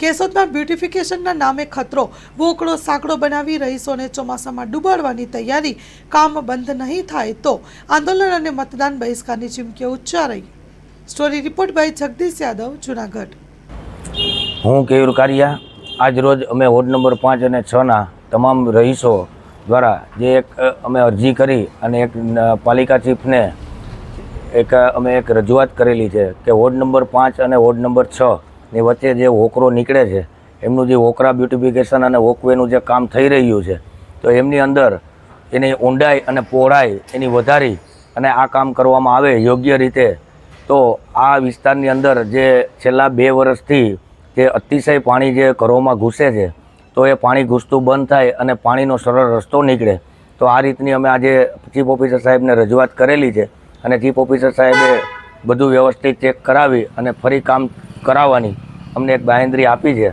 કેશોદમાં બ્યુટિફિકેશનના નામે ખતરો વોકળો સાંકડો બનાવી રહીશોને ચોમાસામાં ડૂબાડવાની તૈયારી કામ બંધ નહીં થાય તો આંદોલન અને મતદાન બહિષ્કારની ચીમકીઓ ઉચ્ચારાઈ। Story report by Jagdish Yadav, Junagadh. હું કેયુર કારિયા। આજ રોજ અમે વોર્ડ નંબર 5 અને 6ના તમામ રહીશો દ્વારા જે એક અમે અરજી કરી અને એક પાલિકા ચીફને અમે એક રજૂઆત કરેલી છે કે વોર્ડ નંબર 5 અને વોર્ડ નંબર 6 ની વચ્ચે જે વોકરો નીકળે છે એમનું જે વોકરા બ્યુટિફિકેશન અને વોકવેનું જે કામ થઈ રહ્યું છે તો એમની અંદર એની ઊંડાઈ અને પહોળાઈ એની વધારી અને આ કામ કરવામાં આવે યોગ્ય રીતે તો આ વિસ્તારની અંદર જે છેલ્લા 2 વર્ષથી જે અતિશય પાણી જે ઘરોમાં ઘૂસે છે તો એ પાણી ઘૂસતું બંધ થાય અને પાણીનો સરળ રસ્તો નીકળે। તો આ રીતની અમે આજે ચીફ ઓફિસર સાહેબને રજૂઆત કરેલી છે અને ચીફ ઓફિસર સાહેબે બધું વ્યવસ્થિત ચેક કરાવી અને ફરી કામ કરાવવાની અમને એક બાંહેધરી આપી છે।